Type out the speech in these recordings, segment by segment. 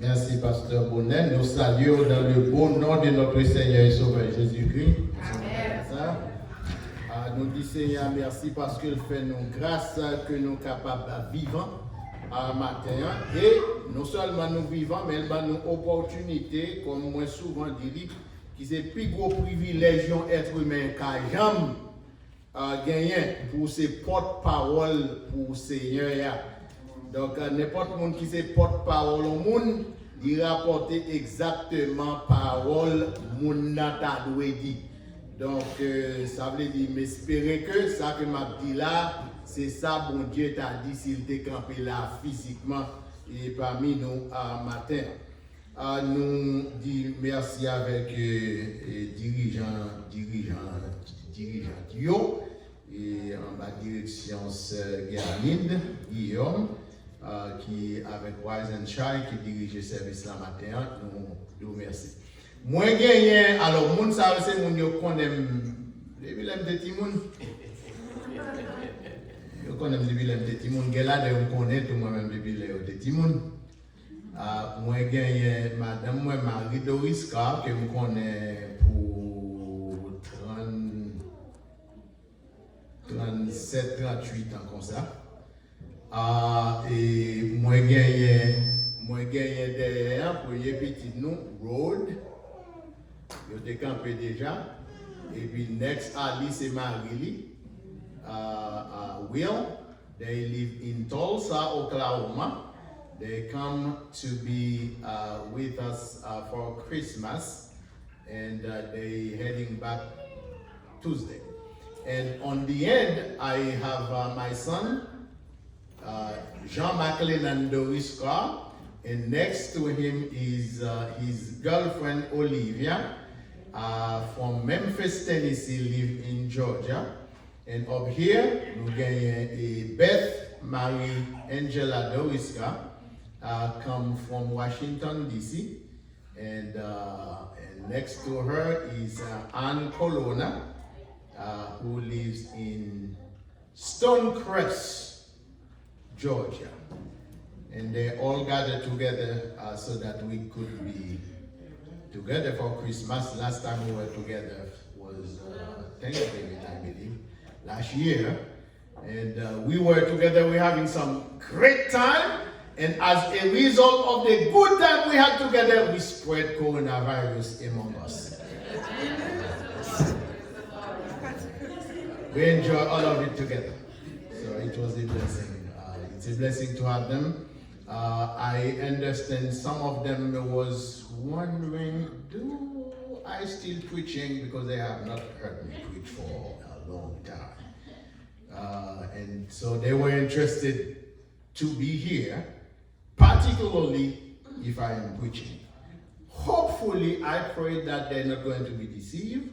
Merci, Pasteur Bonnet. Nous saluons dans le bon nom de notre Seigneur et Sauveur Jésus-Christ. Amen. Nous disons Seigneur merci parce qu'il fait nous grâce que nous sommes capables de vivre à matin. Et non seulement nous vivons, mais il nous opportunité, comme moi souvent dit, qui c'est le plus gros privilège d'être humain qu'à jamais gagner pour ses porte-parole pour Seigneur. Donc, n'importe qui qui c'est porte-parole au monde, il rapporte exactement parole moun nata doué dit. Donc, ça veut dire, m'espérer que ça que m'a dit là, c'est ça, bon Dieu t'a dit s'il t'est campé là physiquement et parmi nous à matin. Nous disons merci avec dirigeant Dio et en ma direction Guerline, Guillaume, qui avec Wise and Shy qui dirige le service la matin. Nous remercions. Moi gagné alors moun ça c'est moun yo connaît depuis l'aime de Timoun. Yo connaît depuis l'aime de Timoun, gela de on connaît tout moi même depuis l'aime de Timoun. Moi gagné madame moi Marie Doriska que me connaît pour 37 38 ans comme ça. Et moi gagné derrière pour y petit nous road. Yo te campé déjà. Et puis next Ali c'est Marie Will. They live in Tulsa, Oklahoma. They come to be with us for Christmas, and they heading back Tuesday. And on the end, I have my son, Jean McLennan Doris Carr. And next to him is his girlfriend Olivia from Memphis, Tennessee, live in Georgia. And up here, we get Beth Marie Angela Doriska, come from Washington, D.C. And next to her is Ann Colonna, who lives in Stonecrest, Georgia. And they all gathered together so that we could be together for Christmas. Last time we were together was Thanksgiving, I believe, last year. And we were together, we're having some great time. And as a result of the good time we had together, we spread coronavirus among us. We enjoy all of it together. So it was a blessing. It's a blessing to have them. I understand some of them was wondering, do I still preaching? Because they have not heard me preach for a long time. And so they were interested to be here, particularly if I am preaching. Hopefully, I pray that they're not going to be deceived,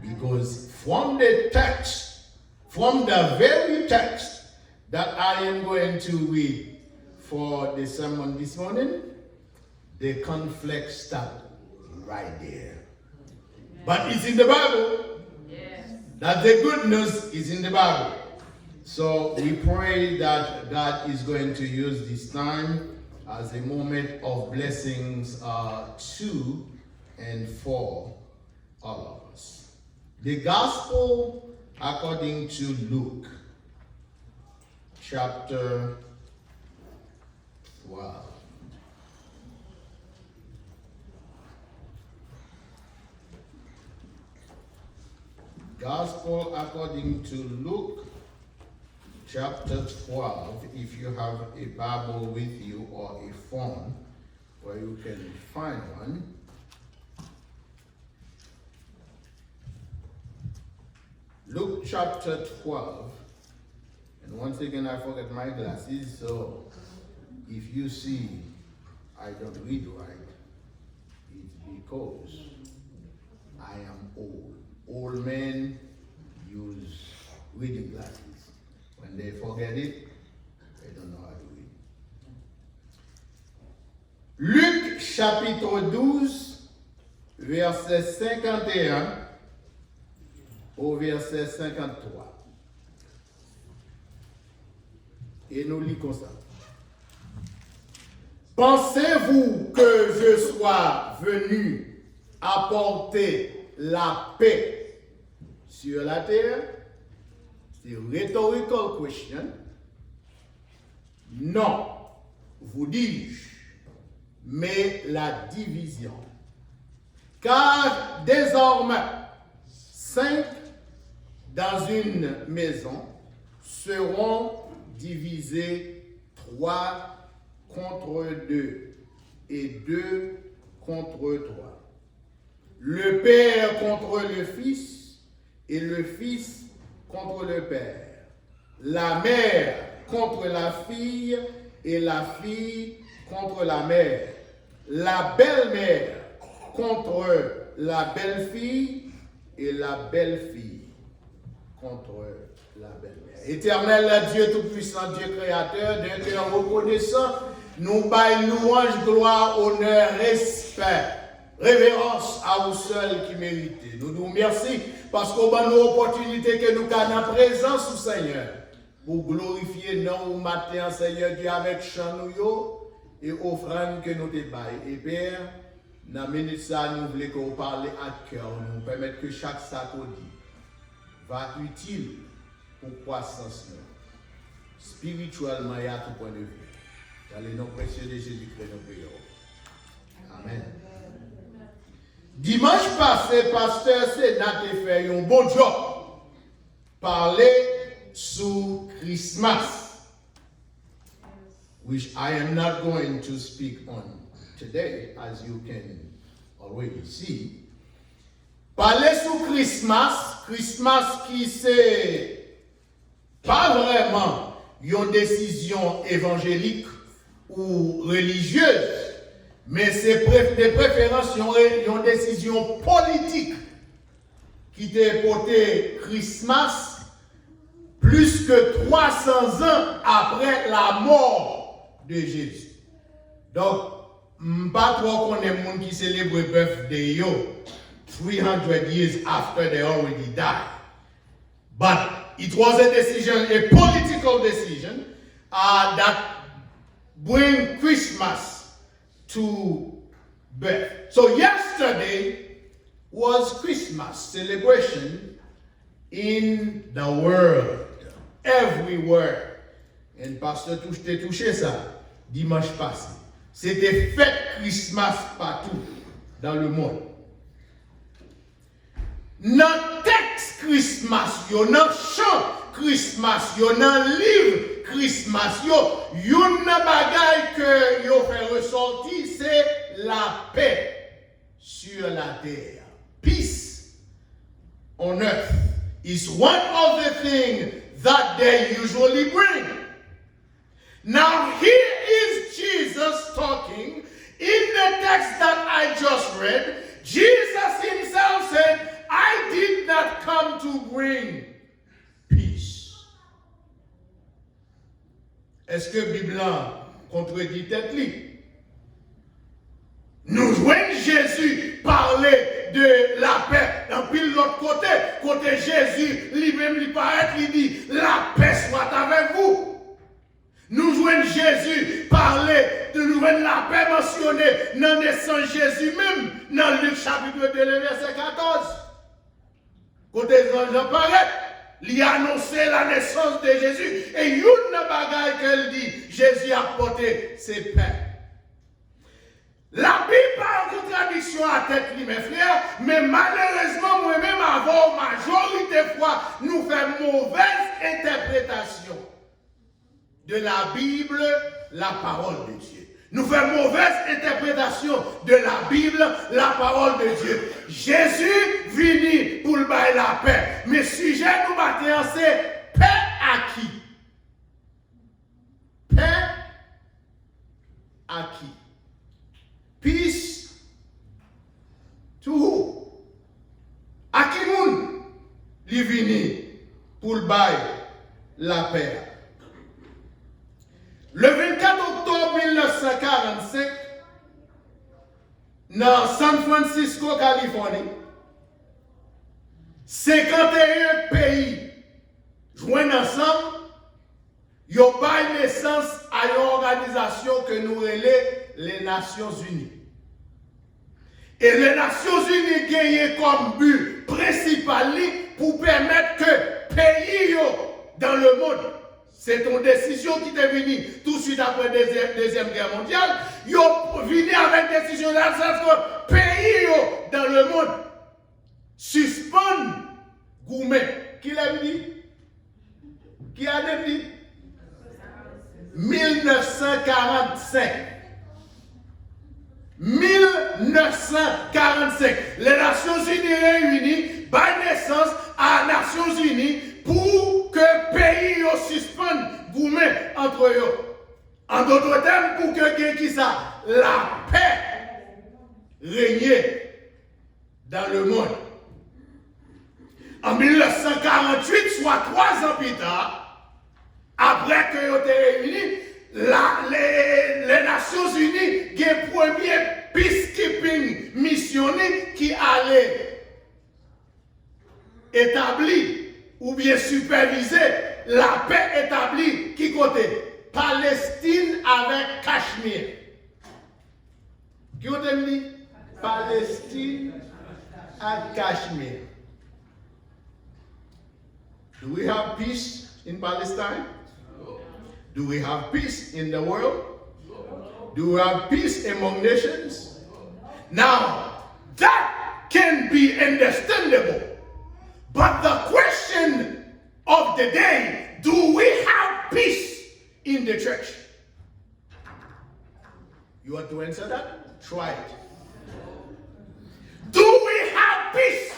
because from the text, from the very text that I am going to read for the sermon this morning, the conflict starts right there. But it's in the Bible. Yes. That the good news is in the Bible. So we pray that God is going to use this time as a moment of blessings to and for all of us. The Gospel according to Luke, chapter 12. Gospel according to Luke, chapter 12. If you have a Bible with you or a phone where you can find one. Luke chapter 12. And once again, I forget my glasses, so if you see I don't read right, it's because I am old. Old men use reading glasses. When they forget it, they don't know how to read. Luc chapitre 12, verset 51 au verset 53. Et nous lisons comme ça. Pensez-vous que je sois venu apporter la paix sur la terre? C'est une rhetorical question. Non, vous dis-je, mais la division. Car désormais, 5 dans une maison seront divisés 3 contre 2 et 2 contre 3. Le père contre le fils et le fils contre le père. La mère contre la fille et la fille contre la mère. La belle-mère contre la belle-fille et la belle-fille contre la belle-mère. Éternel Dieu Tout-Puissant, Dieu Créateur, d'un cœur reconnaissant, nous baillons louange, gloire, honneur, respect, révérence à vous seuls qui méritez. Nous nous remercions parce qu'on a nos opportunités que nous avons en présence du Seigneur pour glorifier nos matin, Seigneur Dieu, avec chant et offrande que nous te baillons. Et Père, dans la minute ça, nous voulons que vous parlez à cœur, nous permettre que chaque sac dit va utile pour croissance spirituellement et à tout point de vue. Dans le nom précieux de Jésus-Christ, nous prions. Amen. Dimanche passé, pasteur Sénat a fait un bon job. Parler sur Christmas, which I am not going to speak on today, as you can already see. Parler sur Christmas qui c'est pas vraiment une décision évangélique ou religieuse, mais c'est des préférences, une décision politique qui t'a porté Christmas plus que 300 ans après la mort de Jésus. Donc, pas trop qu'on est monde qui célèbre birthday 300 years after they already died. But it was a decision, a political decision that bring Christmas to birth. So yesterday was Christmas celebration in the world, everywhere. And Pasteur touché ça dimanche passé. C'était fête Christmas partout dans le monde. Dans texte Christmas, yo nan chant Christmas, yo nan livre Christmas, yo yon bagay que yo fait ressortir, c'est la paix sur la terre. Peace on earth is one of the things that they usually bring. Now here is Jesus talking in the text that I just read. Jesus himself said, I did not come to bring peace. Est-ce que Bible contredit tête-li? Nous joignons Jésus parler de la paix. Dans pile l'autre côté Jésus lui-même lui paraît, il dit, la paix soit avec vous. Nous joignons Jésus parler de nouvelle la paix mentionnée dans naissance Jésus même, dans Luc chapitre 2, verset 14. Côté Jean paraît, il a annoncé la naissance de Jésus et une bagaille qu'elle dit, Jésus a porté ses paix. La Bible a une contradiction à tête, mes frères, mais malheureusement, moi-même, avant, majorité de fois, nous faisons mauvaise interprétation de la Bible, la parole de Dieu. Nous faisons mauvaise interprétation de la Bible, la parole de Dieu. Jésus venu pour le bail la paix. Mais sujet nous matin, c'est paix à qui? Paix à qui? Peace to who? À qui moun li vini pour le bail la paix? Le 24 octobre 1945, dans San Francisco, Californie, 51 pays joignent ensemble, ils ont pas naissance à une organisation que nous relèvons les Nations Unies. Et les Nations Unies gagnent comme but principal pour permettre que pays dans le monde, c'est une décision qui est venue tout de suite après la Deuxième Guerre mondiale, ils ont venu avec une décision dans le sens que pays dans le monde suspendent Goumet. Qui l'a dit? Qui a dit? 1945. 1945. Les Nations Unies réunies par naissance à Nations Unies pour que pays suspendent Goumet entre eux. En d'autres termes, pour que qui ça? La paix règne dans le monde. En 1948, soit 3 ans plus tard, après que vous été réunis, les Nations Unies, le premier peacekeeping missionnaire qui allait établir ou bien superviser la paix établie qui côté Palestine avec Cachemire. Qui côté dit Palestine avec Cachemire. Do we have peace in Palestine? Do we have peace in the world? Do we have peace among nations? Now, that can be understandable. But the question of the day, do we have peace in the church? You want to answer that? Try it. Do we have peace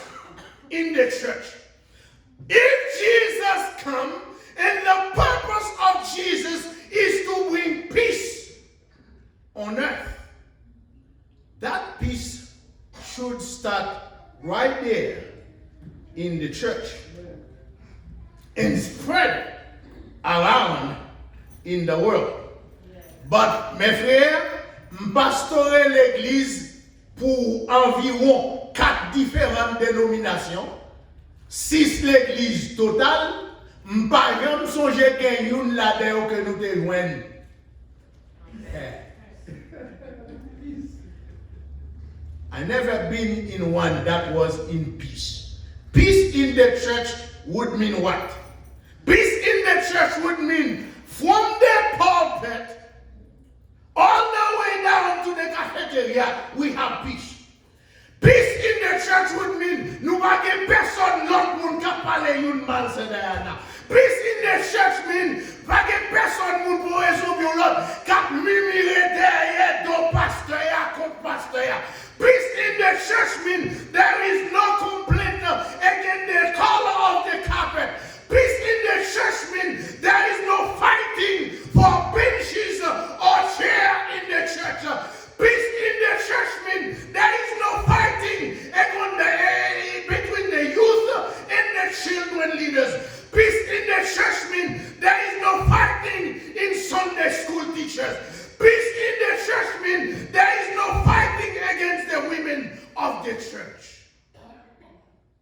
in the church? If Jesus comes, and the purpose of Jesus is to bring peace on earth, that peace should start right there in the church and spread around in the world. But mes frères, pastorer l'église pour environ 4 différentes dénominations, 6 l'église totale. Par exemple, songez qu'il y a une là-dedans que nous te joignons. I never been in one that was in peace. Peace in the church would mean what? Peace in the church would mean from the pulpit all the way down to the cafeteria, we have peace. Peace in the church would mean nous pas que personne l'autre monde qui parle une mal c'est derrière. Peace in the church mean pas que personne monde pour résoudre l'autre qui murmurer derrière ton pasteur contre pasteur. Peace in the church mean there is no complaint against the color of the carpet. Peace in the church mean there is no fighting for benches or chairs in the church. Peace in the church means there is no fighting between the youth and the children leaders. Peace in the church means there is no fighting in Sunday school teachers. Peace in the church means there is no fighting against the women of the church.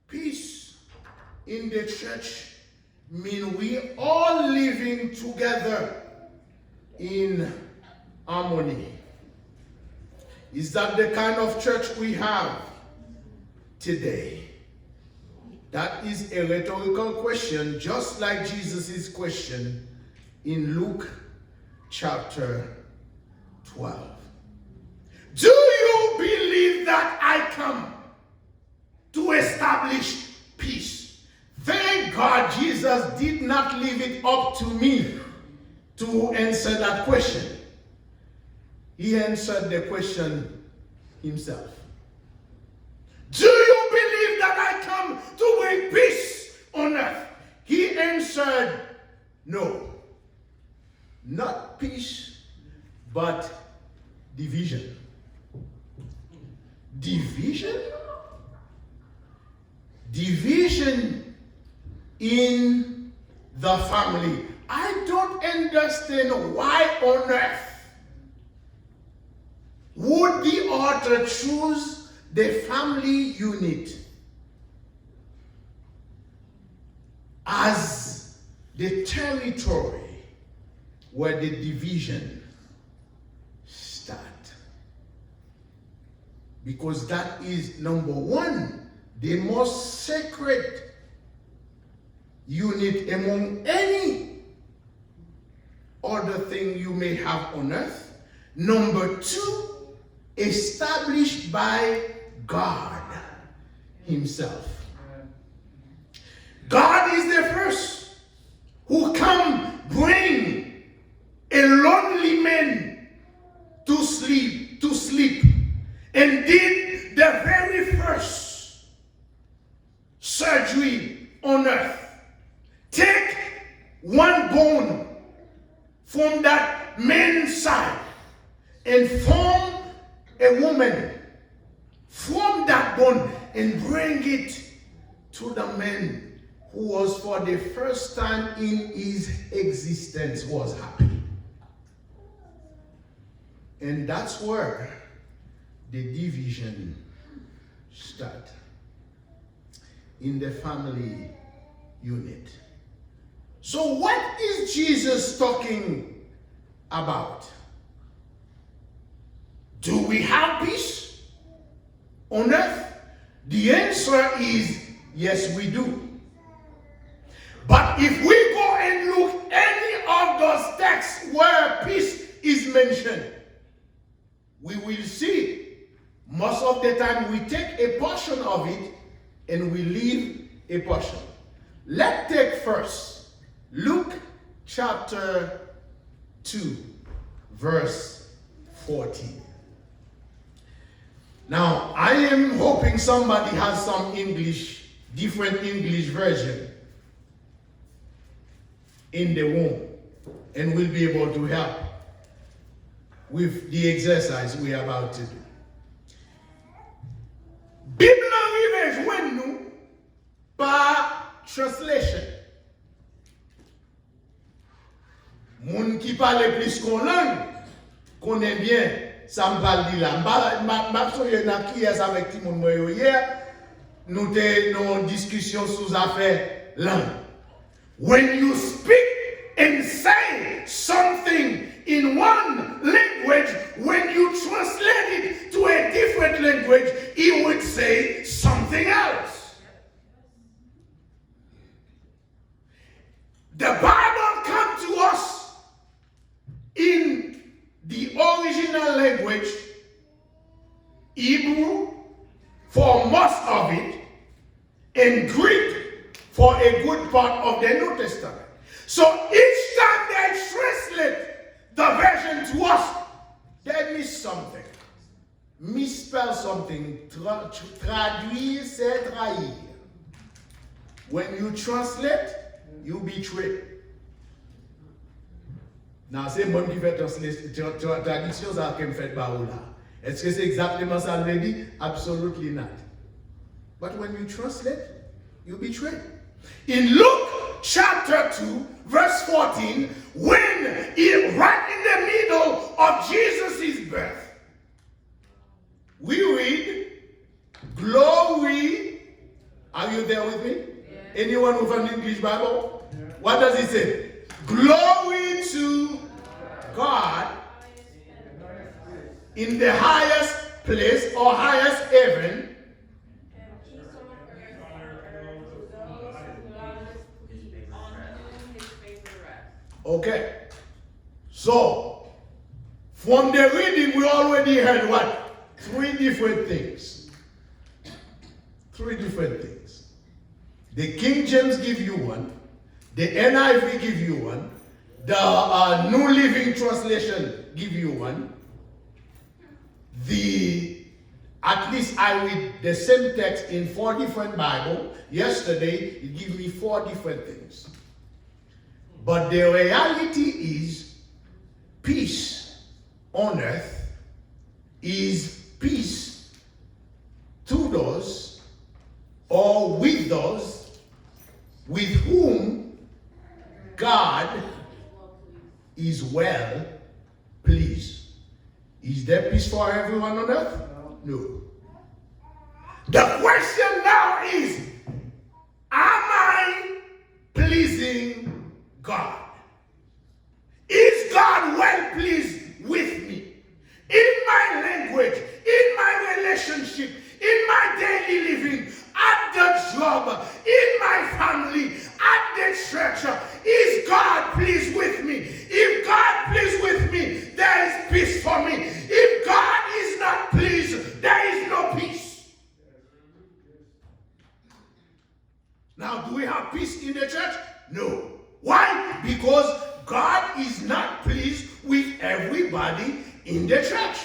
Peace in the church means we all living together in harmony. Is that the kind of church we have today? That is a rhetorical question, just like Jesus' question in Luke chapter 12. Do you believe that I come to establish peace? Thank God Jesus did not leave it up to me to answer that question. He answered the question himself. Do you believe that I come to bring peace on earth? He answered, no. Not peace, but division. Division? Division in the family. I don't understand why on earth would the author choose the family unit as the territory where the division starts. because that is number one, the most sacred unit among any other thing you may have on earth. Number two, established by God himself. God is the first who come bring a lonely man to sleep, and did the very first surgery on earth. Take one bone from that man's side and form a woman from that bone and bring it to the man who was for the first time in his existence was happy. And that's where the division starts in the family unit. So what is Jesus talking about? Do we have peace on earth? The answer is yes, we do. But if we go and look any of those texts where peace is mentioned, we will see most of the time we take a portion of it and we leave a portion. Let's take first Luke chapter 2, verse 14. Now, I am hoping somebody has some different English version in the room and will be able to help with the exercise we are about to do. Bible arrive when nous par translation. Moun qui parle plus qu'on langue, connaît bien, ça me parle de là. Ma souviens n'a qui est avec tout le monde hier, nous avons une discussion sous affaire langue. When you speak and say something in one language, when you translate it to a different language, it would say something else. The Bible comes to us in the original language, Hebrew for most of it, and Greek for a good part of the New Testament. So each time they translate the version to us, they miss something. Misspell something. Traduire, c'est trahir. When you translate, you betray. Now, c'est moi qui fais traduction, ça qui me fait par là. Est-ce que c'est exactement ça le dit? Absolutely not. But when you translate, you betray. In Luke chapter 2, verse 14, when right in the middle of Jesus' birth, we read, glory. Are you there with me? Yeah. Anyone with an English Bible? Yeah. What does it say? Glory to God in the highest place or highest heaven. Okay. So, from the reading, we already heard what? Three different things. The King James give you one. The NIV give you one. The New Living Translation give you one. At least I read the same text in 4 different Bibles. Yesterday, it gave me 4 different things. But the reality is, peace on earth is peace to those or with those with whom God is well pleased. Is there peace for everyone on earth? No. The question now is, am I pleasing God? Is God well pleased with me? In my language, in my relationship peace for me. If God is not pleased, there is no peace. Now, do we have peace in the church? No. Why? Because God is not pleased with everybody in the church.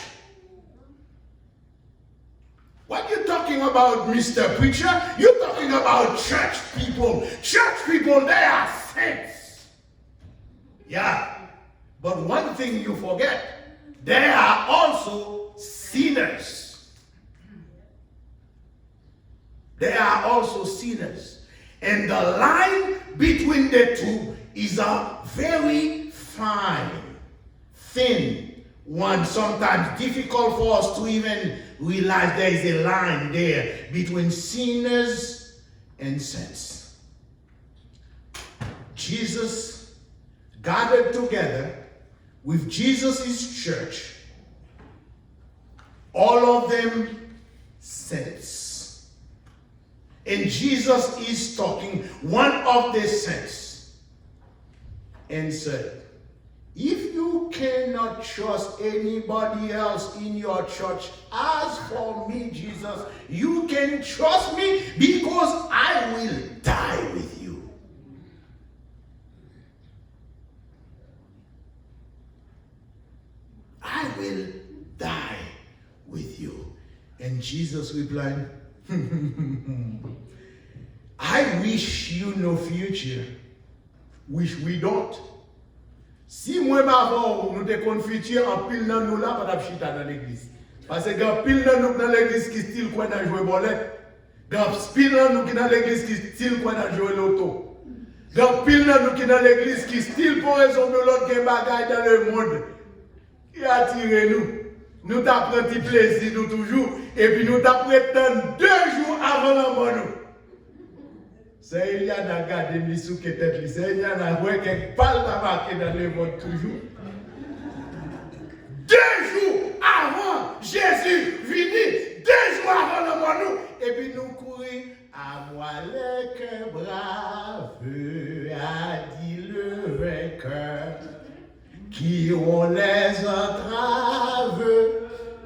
What you talking about, Mr. Preacher? You're talking about church people. Church people, they are saints. Yeah. But one thing you forget, they are also sinners. They are also sinners. And the line between the two is a very fine, thin one, sometimes difficult for us to even realize there is a line there between sinners and saints. Jesus gathered together with Jesus' church, all of them saints. And Jesus is talking, one of the saints, and said, if you cannot trust anybody else in your church, as for me, Jesus, you can trust me because I will die with you. I will die with you. And Jesus replied, I wish you no future, which we don't. Si moi avant nous te confiture en pile dans nous là pas chita dans l'église. Parce que en pile dans nous dans l'église qui style quoi dans jouer bolette. Dans pile dans nous qui dans l'église qui style quoi dans jouer loto. Dans pile dans nous qui dans l'église qui style pour raison de l'autre qui bagaille dans le monde. Qui attire nous. Nous t'apprenons petit plaisir nous toujours et puis nous t'apprenons 2 jours avant la mort nous. C'est il y a un gars de l'issue qui est tête lissée, il y a un roi qui parle marqué dans le monde toujours. 2 jours avant Jésus venu, 2 jours avant le monde nous, et puis nous courir à moi le cœur brave, a dit le vainqueur, qui ont les entraves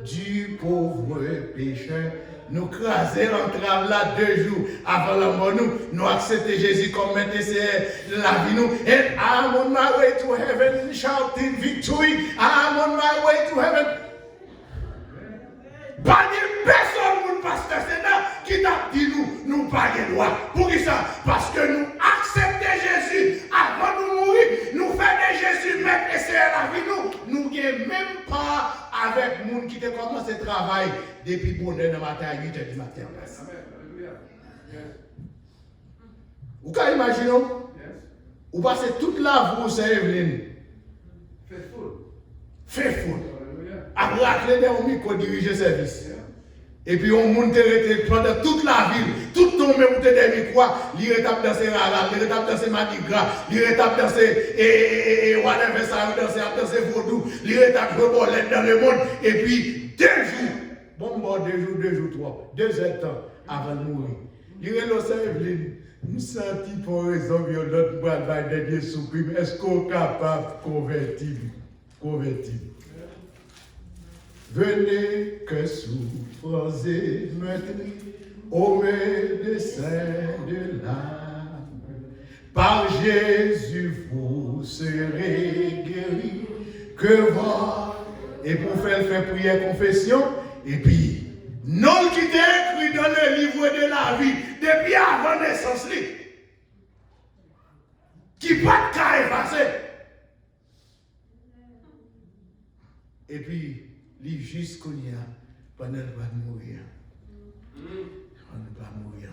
du pauvre pécheur. Nous craser l'entrave là 2 jours avant la mort nous accepter Jésus comme maître c'est la vie nous. And I'm on my way to heaven shouting victory. I'm on my way to heaven. Pas de personne mon pasteur c'est là qui t'a dit nous pas de droit. Pour qui ça? Parce que nous accepter Jésus avant de mourir, nous faire de Jésus maître et c'est la vie nous n'avons même pas avec monde qui a commencé le travail depuis bonheur dans matin à 8h du matin. Vous pouvez imaginer? Vous passez toute la vie, c'est Evelyne. Faithful. Après, la clé de micro diriger le service. Et puis, on monte pendant toute la ville. Tout le monde monte des micros. Il rétape dans ses ralades, il rétape dans ses madigras, il rétape dans ses whatever ça, dans ses vaudous, il rétape le bolette dans le monde. Et puis, 2 jours, bon, 2 jours, 3, 2 heures de temps avant de mourir. Il rétape Evelyne. Nous senti pour raison violente pour aller de Dieu supprime. Est-ce qu'on est capable de convertir? Venez que souffrance et meurtris au médecin de l'âme. Par Jésus, vous serez guéris. Que voir? Et pour faire prière, confession. Et puis, non qui est écrit dans le livre de la vie, depuis avant naissance, qui pas de cas effacé. Et puis, lui jusqu'au nia pendant qu'il va mourir. On va mourir.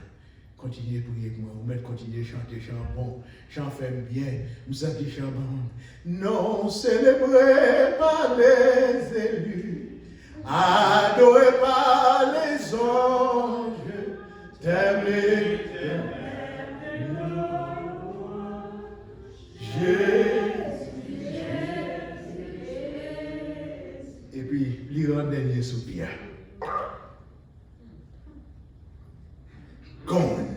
Continuez à prier pour moi. Vous mettez continuer à chanter chant bon. Chant fait bien. Vous sentez chant bon. Non célébré par les élus. Adoré par les anges. T'aimer. Et puis, il rend dernier soupir. Gone.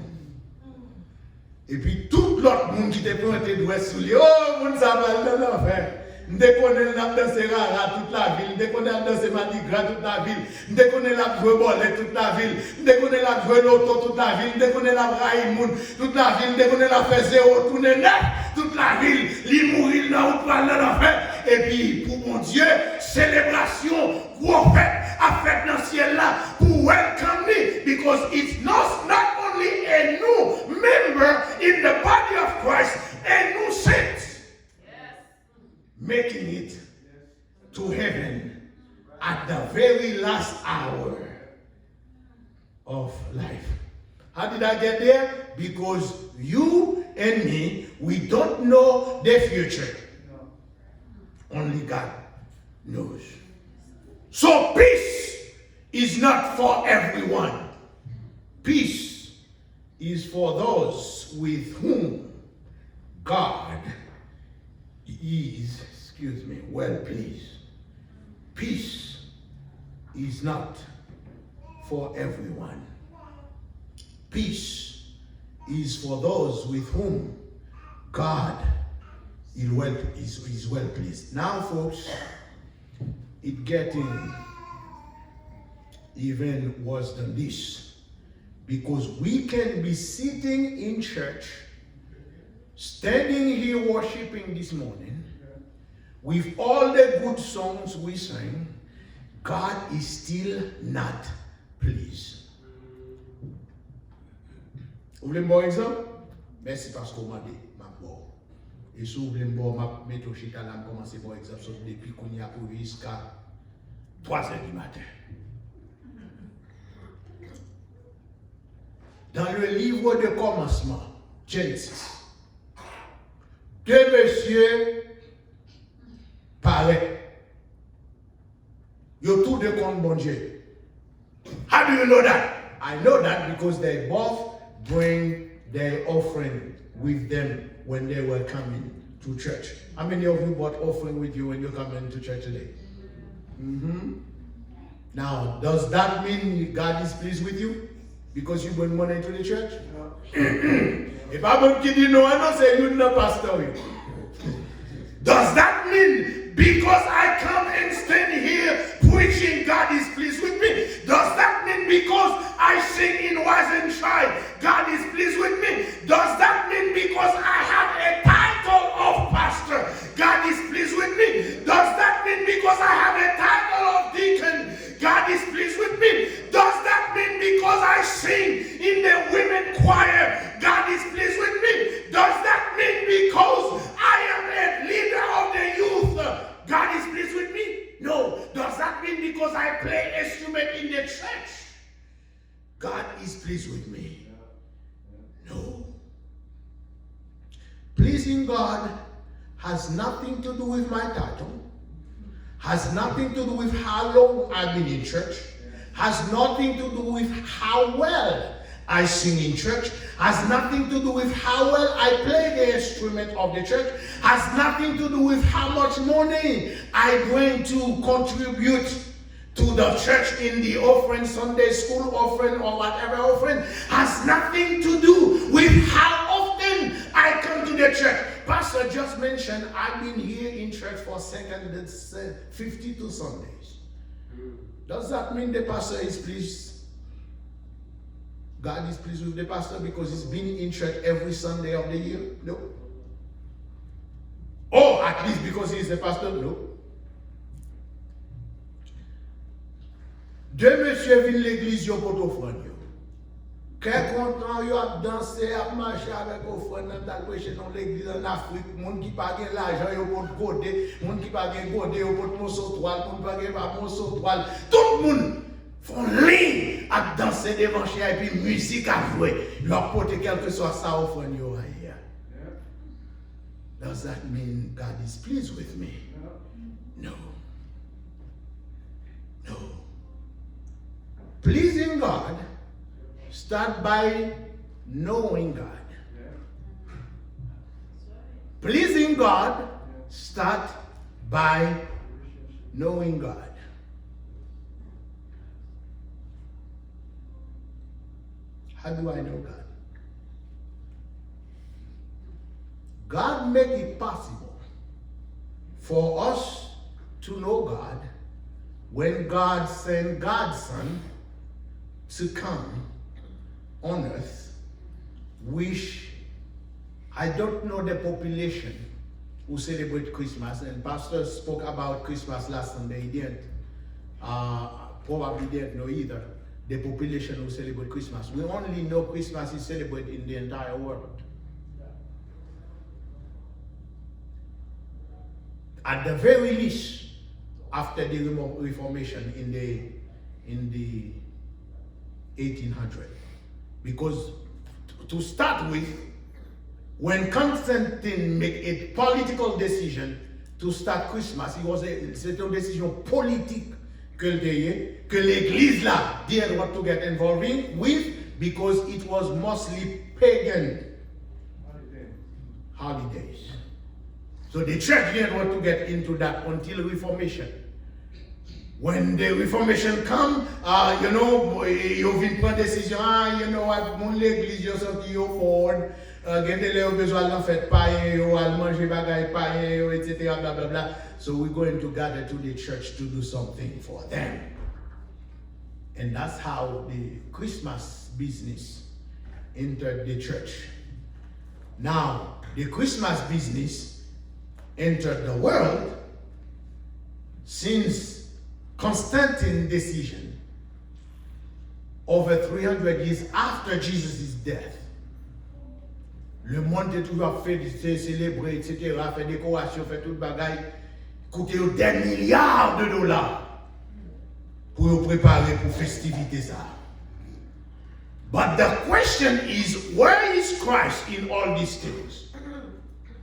Et puis, tout l'autre monde qui était pointé doigt sous lui, oh, monde ça va dans l'enfer. M'te connaît la danser rara toute la ville, m'te connaît la danser Mardi Gras toute la ville, m'te connaît la jouer bolet toute la ville, m'te connaît la jouer loto toute la ville, m'te connaît la Raïmoun toute la ville, m'te connaît la faire zéro tourner neuf toute la ville, li mourir dans ou pas dans l'enfer. Et puis pour mon Dieu, célébration, gros fête, à fête dans le ciel là pour welcome me, because it's not only a new member in the body of Christ, a new saint. Making it to heaven at the very last hour of life. How did I get there? Because you and me, we don't know the future. Only God knows. So peace is not for everyone. Peace is for those with whom God is, well pleased. Peace is not for everyone. Peace is for those with whom God is well pleased. Now, folks, it's getting even worse than this, because we can be sitting in church, standing here worshiping this morning, with all the good songs we sang, God is still not pleased. Vous voulez un bon exemple? Merci parce qu'on m'a dit, ma bon. Et si vous voulez un bon, je vais mettre au chita là, je commence par exemple, depuis qu'on y a pour jusqu'à 3 heures du matin. Dans le livre de commencement, Genesis, deux messieurs paraît. You're two de compte bon Dieu. How do you know that? I know that because they both bring their offering with them when they were coming to church. How many of you brought offering with you when you're coming to church today? Now, does that mean God is pleased with you? Because you bring money to the church? No. If I don't kid you, no, I don't say you're not pastor. Does that mean because I come and stand here preaching, God is pleased with me? Does that mean because I sing in wise and shy, God is pleased with me? Does that mean because I have a title of pastor, God is pleased with me? Does that mean because I have a title of deacon, God is pleased with me? Does that mean because I sing in the women choir, God is pleased with me? Does that mean because I am a leader of the youth, God is pleased with me? No. Does that mean because I play instrument in the church, God is pleased with me? No. Pleasing God has nothing to do with my title, has nothing to do with how long I've been in church, has nothing to do with how well I sing in church, has nothing to do with how well I play the instrument of the church, has nothing to do with how much money I bring to contribute to the church in the offering, Sunday school offering or whatever offering, has nothing to do with how often I come to the church. Pastor just mentioned I've been here in church for 52 Sundays. Does that mean the pastor is pleased? God is pleased with the pastor because he's been in church every Sunday of the year? No. Or at least because he's the pastor? No. Deux messieurs viennent l'église pour t'offrir. Quel content ils ont dansé, à marcher avec offrande dans l'église en Afrique, monde qui pas gain l'argent yo pour goder, monde qui pas gain goder yo pour monceau toile, monde pas gain pas monceau toile. Tout le monde font ligne à danser devant chez et puis musique à jouer. Leur porter quelque soit ça offrande yo here. Does that mean God is pleased with me? No. No. Pleasing God, start by knowing God. Pleasing God, start by knowing God. How do I know God? God make it possible for us to know God, when God sent God's Son to come on earth, which I don't know the population who celebrate Christmas, and Pastor spoke about Christmas last Sunday. He didn't, probably didn't know either, the population who celebrate Christmas. We only know Christmas is celebrated in the entire world. At the very least, after the Reformation in the 1800s. Because to start with, when Constantine made a political decision to start Christmas, c'était une décision politique que l'Église là didn't want to get involved with, because it was mostly pagan holidays. So the church didn't want to get into that until Reformation. When the Reformation come, you vient prendre décision, mon l'église, yo senti yo ford, gende le yo besoin d'en fait païen, yo al manger bagay païen, yo, etc., blah, blah, blah. So we're going to gather to the church to do something for them. And that's how the Christmas business entered the church. Now, the Christmas business entered the world since Constantine's decision over 300 years after Jesus' death. Le monde est toujours fait célébrer, etc., fait décoration, fait tout le bagaille, coûté des milliards de dollars pour préparer pour festivité ça. But the question is, where is Christ in all these things?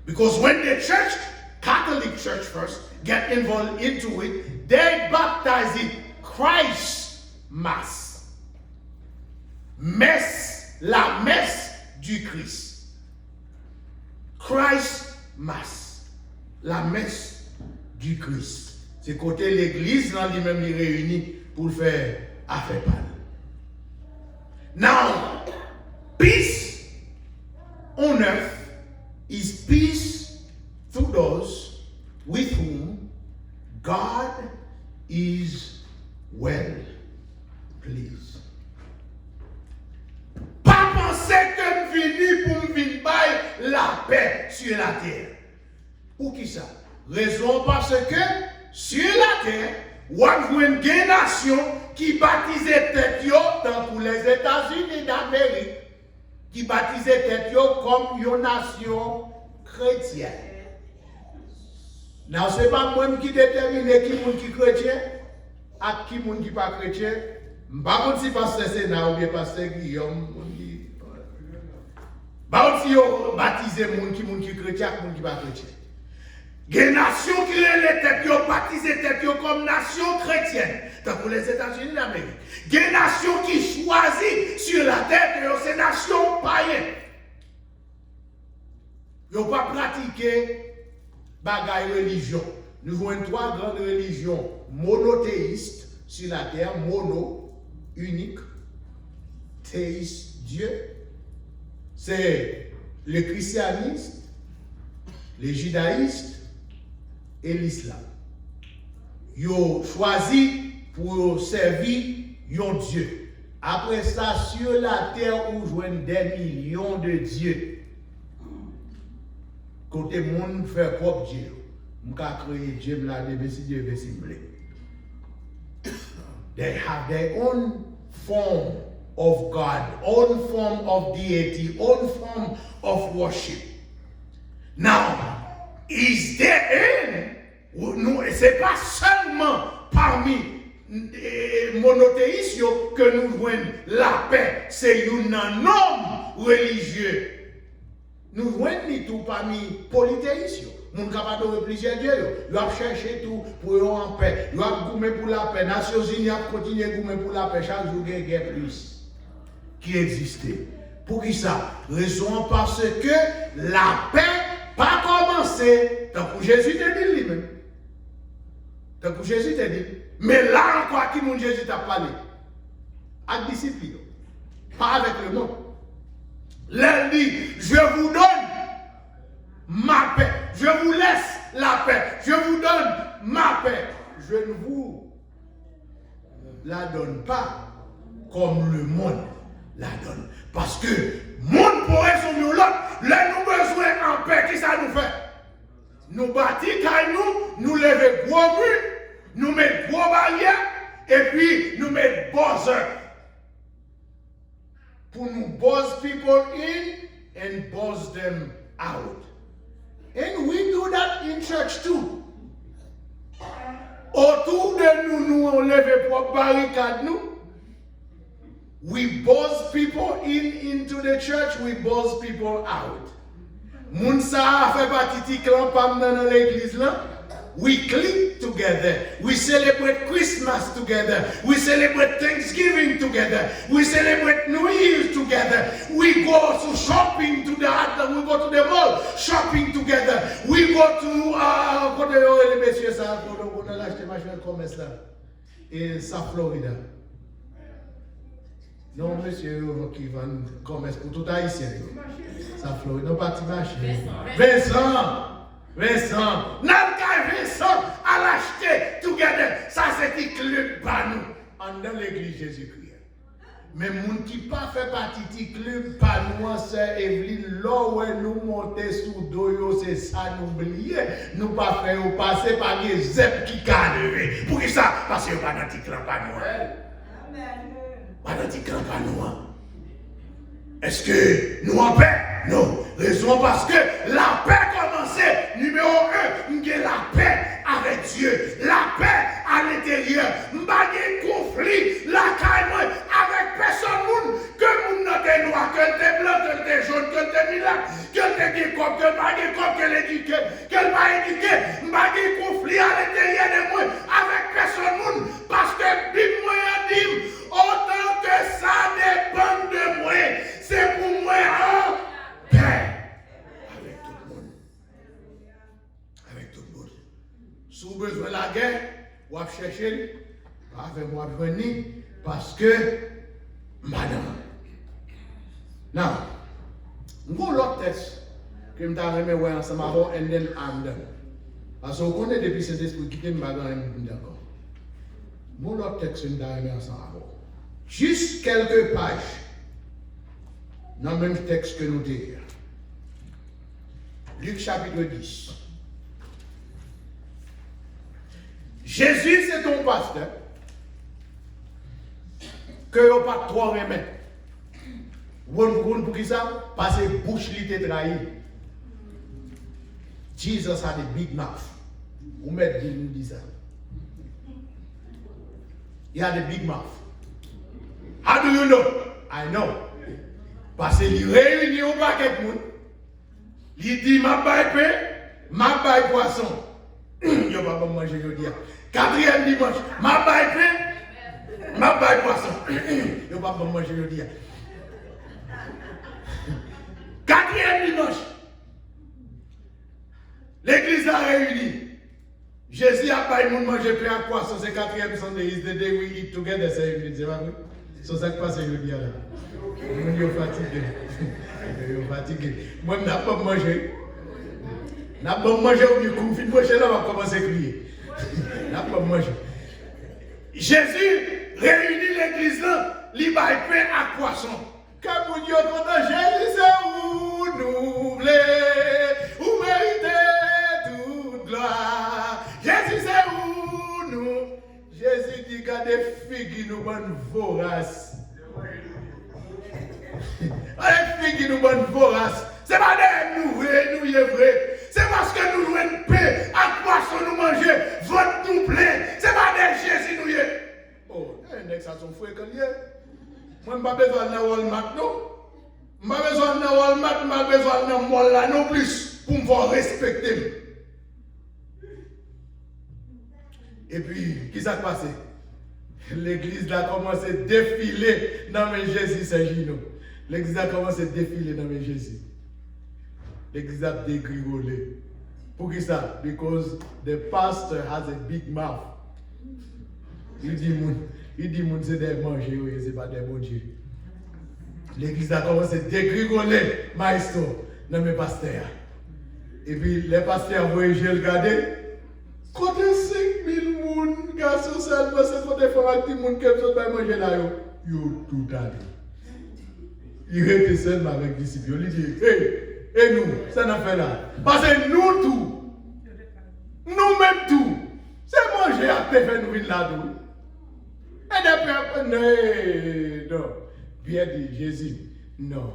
Because when the church, Catholic Church first, get involved into it, they baptize it Christ Mass. Messe, la messe du Christ. Christ Mass. La messe du Christ. C'est côté l'église, là, lui-même, les réunit pour le faire affaire pâle. Now, peace on earth is peace through those with whom God is well pleased. Pas penser que vini pour me venir la paix sur la terre. Pour qui ça? Raison parce que sur la terre, on a une nation qui baptisait tête tant pour les États-Unis d'Amérique, qui baptisait tête comme une nation chrétienne. Non, ce n'est pas moi qui détermine qui est chrétien et qui n'est pas chrétien. Je ne sais pas si pasteur Sénat ou bien pasteur Guillaume. Je ne sais pas si vous baptisez les gens qui sont chrétiens et qui ne sont pas chrétiens. Il y a des nations qui ont baptisé tête comme nation chrétienne, tant pour les États-Unis d'Amérique. Il y a des nations qui choisissent sur la terre que ces nations païennes. Ils n'ont pas pratiqué bagaille religion. Nous voyons trois grandes religions monothéistes sur la terre, mono, unique, théiste, Dieu. C'est le christianisme, les judaïstes et l'islam. Ils ont choisi pour servir un Dieu. Après ça, sur la terre où joignent des millions de dieux, côté monde fait propre Dieu. Je peux créer Dieu là, si Dieu veut s'impliquer. They have their own form of God, own form of deity, own form of worship. Now, is there c'est pas seulement parmi monothéistes que nous voyons la paix, c'est un homme religieux. Nous voyons tout parmi polythéistes. Nous sommes capables de plusieurs dieux. Ils ont cherché tout pour eux en paix. Ils ont goûté pour la paix. Les Nations Unies ont continué à goûter pour la paix. Chaque jour, il y a plus qui existait. Pour qui ça? Raison parce que la paix n'a pas commencé. Tant que Jésus t'a dit lui-même. Tant que Jésus t'a dit. Mais là encore, qui mon Jésus t'a parlé? Avec discipline. Pas avec le monde. L'un dit, je vous donne ma paix. Je vous laisse la paix. Je vous donne ma paix. Je ne vous la donne pas comme le monde la donne. Parce que le monde pourrait sur nous l'autre, là nous besoin en paix, qui ça nous fait? Nous bâtir nous lever gros murs, nous mettre gros barrières, et puis nous mettre buzzer. Pour nous buzz people in and buzz them out. And we do that in church too. Autour de nous on lève pour barricade nous. We buzz people into the church, we buzz people out. Moun sa fait partie de clan pam dans l'église là. We click together. We celebrate Christmas together. We celebrate Thanksgiving together. We celebrate New Year together. We go to shopping we go to the mall shopping together. We go to les messieurs ça pour acheter machin commerce là. Et ça Florida. Non, monsieur qui vend commerce pour tout haïtien. Ça Florida, non pas marché. Vincent, Vincent à l'acheter together. Ça c'est qui club par nous dans l'église Jésus-Christ. Mais moun qui pas fait partie du club par nous, c'est Evelyne, là où nous monter sous doyo, c'est ça nous oublier. Nous pas faire ou passer par des zèbres qui cadrent. Pour qui ça? Parce que pas dans le clan par nous. Amen. Pas dans le clan par nous. Est-ce que nous en paix? Non. Raison parce que la paix commençait. Numéro 1, nous avons la paix avec Dieu. La paix à l'intérieur. Nous avons un conflit, la caille avec personne. Que nous n'avons pas noir, que nous blanc, que nous jaune, que nous milat, que nous comme, que nous pas comme, que nous éduqué, que nous pas éduqué. Nous avons un conflit à l'intérieur de moi avec personne. Parce que Bible a dit, autant que ça dépend de moi, c'est pour moi en paix. Avec tout le monde. Avec tout le monde. Si vous avez besoin de la guerre, vous allez chercher, avec moi venir, parce que, madame. Now, nous avons l'autre texte que je vais voir ensemble avant, and then I'm done. Parce que vous connaissez depuis cet esprit qui est d'accord. Nous avons l'autre texte que je vais voir ensemble avant. Juste quelques pages dans le même texte que nous disons. Luc chapitre 10. Jésus, c'est ton pasteur que vous n'avez pas trop remettre. Vous pour qui ça? Parce que bouche lui te trahi. Jesus had a big mouth. Vous mettez nous dit ça. He had a big mouth. How do you know? I know. Parce qu'il réunit au paquet de monde. Il dit, ma baille pain, ma baille poisson. Il va pas manger aujourd'hui. Quatrième dimanche, ma baille pain, ma baille poisson. Il va pas manger aujourd'hui. Quatrième dimanche, l'église a réuni. Jésus a pas manger pain à poisson. C'est quatrième Sunday. Is the day we eat together. C'est vrai. C'est ça qui passe aujourd'hui. Je suis fatigué. Je suis fatigué. Moi, je n'ai pas mangé. Je n'ai pas mangé au mieux. Quand je vais là, on va commencer à crier. Je n'ai pas mangé. Jésus réunit l'église là, il va pain à poisson. Quand vous dites que Jésus, c'est où nous voulons, où méritez toute gloire. Jésus, c'est où nous. Jésus dit qu'il y a des filles qui nous vendent voraces. Les filles qui nous vendent voraces. C'est pas des nous vrai. C'est parce que nous jouons une paix. À poisson nous manger, votre nous plaît. C'est pas des Jésus nous y est. Oh, il y a ça son frère que lié. Moi, je n'ai pas besoin de Walmart, non. Je n'ai pas besoin de Walmart, je n'ai pas besoin de Mall là non plus pour me faire respecter. Et puis, qu'est-ce qui s'est passé? L'église a commencé à défiler dans mes Jésus, c'est Gino. L'église a commencé à défiler dans mes Jésus. L'église a dégringolé. Pour qui ça? Because the pastor has a big mouth. Il dit, c'est des manger, c'est pas des manger. L'église a commencé à dégringoler, maestro, dans mes pasteurs. Et puis, les pasteurs voyaient, j'ai regardé. Côté 5000 personnes, garçons seulement, c'est côté femmes qui monde qui sont pas manger là, yo tout allé. Il était seulement avec les disciples. Il dit, hey, et nous, ça n'a fait là. Parce que nous tout, nous-mêmes tout, c'est manger à te faire nous là-dedans. Et depuis, non, bien dit, Jésus, non.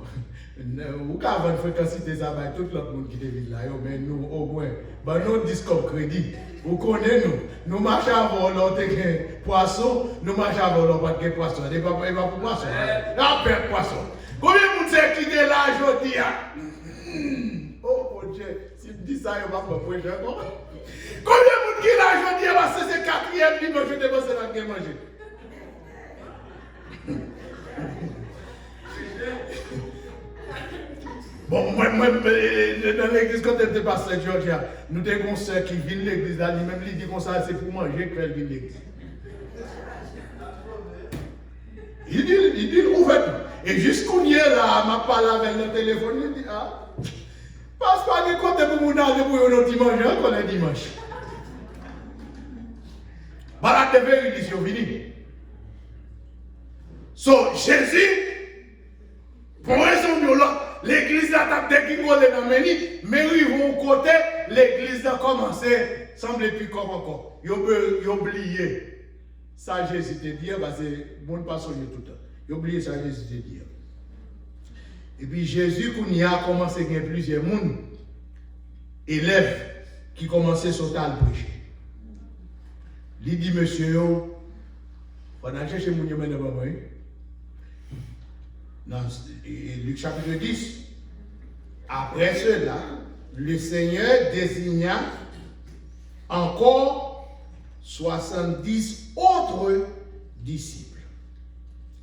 Ou quand on fait quand c'était ça, tout le monde qui est là, mais nous, au moins, nous disons crédit. Vous connaissez nous marchons avant l'autre poisson, nous marchons avant l'autre poisson. Il n'y a pas de poisson. Il n'y a pas de poisson. Combien de monde qui est là aujourd'hui? Oh mon Dieu, si je dis ça, il va pas me prêcher encore. Combien de monde qui est là aujourd'hui? C'est le quatrième dimanche, je dépense la bien manger. Bon, moi, dans l'église, quand elle était pasteur Georgia, nous avons une soeur qui vient de l'église, là, lui-même, il dit comme ça, c'est pour manger qu'elle vient de l'église. Il dit, ouvert. Et jusqu'au hier, là, m'a parlé avec le téléphone, il dit, ah, passe pas de côté pour mon âge pour un dimanche, qu'on est dimanche. Voilà, de vérification, fini. So, Jésus, pour raison de l'autre, l'église a tapé qui vole dans Méni, mais ils vont côté, l'église a commencé, semble plus comme encore. Ils ont oublié. Ça, Jésus te dit, parce que bon pas sonner tout le temps. Ils ont oublié ça, Jésus te dit. Et puis Jésus, quand il a commencé à gagner plusieurs monde, élèves qui commençaient à sauter à le prêcher. Il dit, monsieur, on a cherché mon nom de Baba. Dans Luc chapitre 10, après cela, le Seigneur désigna encore 70 autres disciples.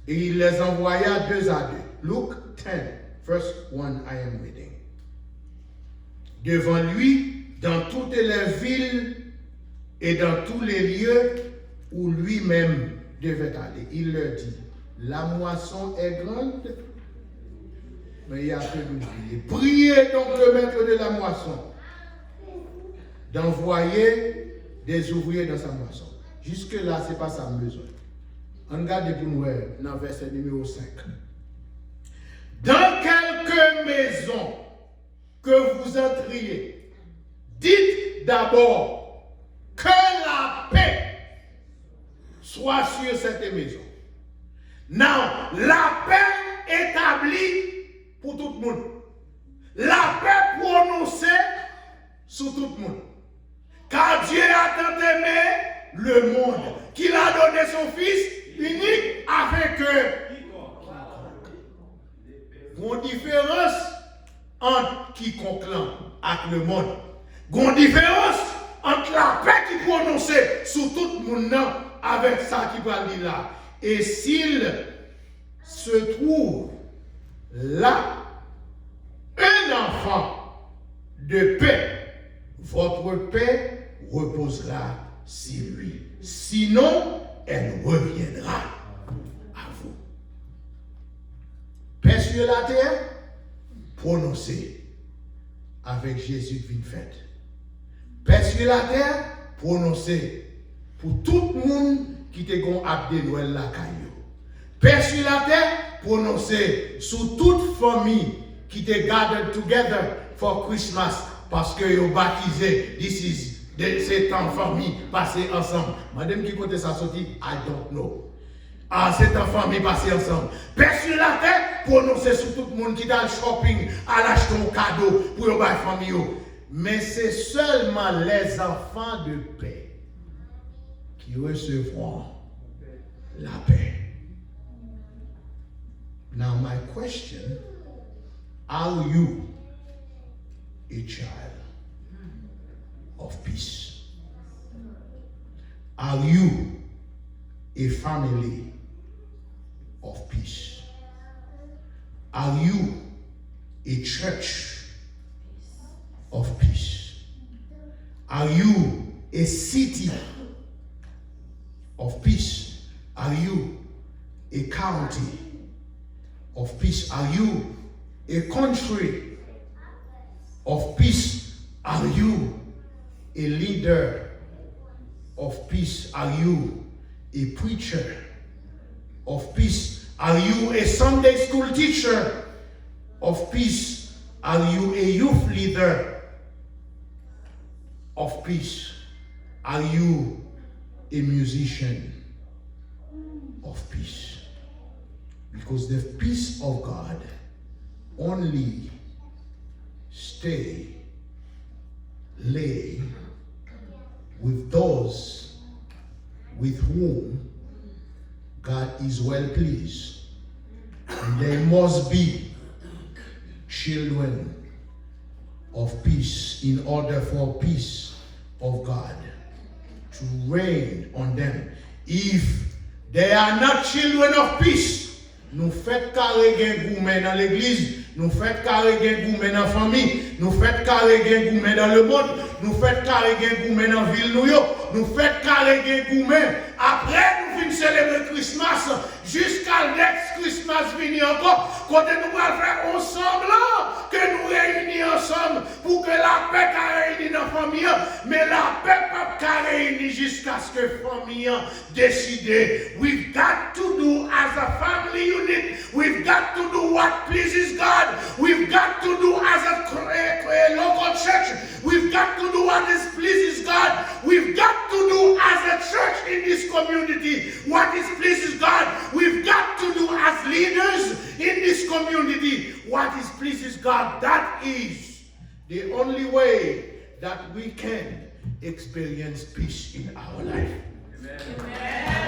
Et il les envoya 2 à 2. Luke 10, verse 1, I am reading. Devant lui, dans toutes les villes et dans tous les lieux où lui-même devait aller, il leur dit, la moisson est grande, mais il y a peu d'ouvriers. Priez donc le maître de la moisson d'envoyer des ouvriers dans sa moisson. Jusque-là, ce n'est pas sa besoin. On regarde pour nous dans verset numéro 5. Dans quelques maisons que vous entriez, dites d'abord que la paix soit sur cette maison. Now, la paix établie pour tout le monde. La paix prononcée sur tout le monde. Car Dieu a tant aimé le monde qu'il a donné son Fils unique afin que une différence entre quiconque avec le monde. Une différence entre la paix qui est prononcée sur tout le monde avec ça qui va dire là. Et s'il se trouve là un enfant de paix, votre paix reposera sur lui. Sinon, elle reviendra à vous. Paix sur la terre, prononcée avec Jésus qui vient fait. Paix sur la terre, prononcée pour tout le monde qui te gon abdé Noël la caillou. Paix sur la terre, prononcée sur toute famille qui te gathered together for Christmas parce que vous baptisé, c'est en famille passé ensemble. Madame qui compte ça sorti, I don't know. Ah, c'est en famille passé ensemble. Paix sur la terre, prononcée sur tout le monde qui dans le shopping, à l'acheter un cadeau pour la famille. Mais c'est seulement les enfants de paix qui recevront la paix. Now my question, are you a child of peace? Are you a family of peace? Are you a church of peace? Are you a city of peace? Are you a county of peace? Are you a country of peace Are you a leader of peace? Are you a preacher of peace? Are you a Sunday school teacher of peace? Are you a youth leader of peace? Are you a musician of peace? Because the peace of God only lay with those with whom God is well pleased. And they must be children of peace in order for peace of God to reign on them. If they are not children of peace, nous faites carré gen goumen dans l'église, nous faites carré gen goumen dans la famille, nous faites carré gen goumen dans le monde, nous faites carré gen goumen dans la ville New York, nous faites carré gen goumen. Après, nous venons célébrer Christmas jusqu'à next Christmas venir encore. Quand nous allons faire ensemble, que nous réunissons ensemble pour que la paix soit réunie dans la famille. Mais la paix ne peut pas réunir jusqu'à ce que la famille décide. We've got to do as a family unit. We've got to do what pleases God. We've got to do as a local church. We've got to do what pleases God. We've got to do as a church in this community what pleases God. We've got to do as leaders in this community what pleases God. That is the only way that we can experience peace in our life. Amen. Amen.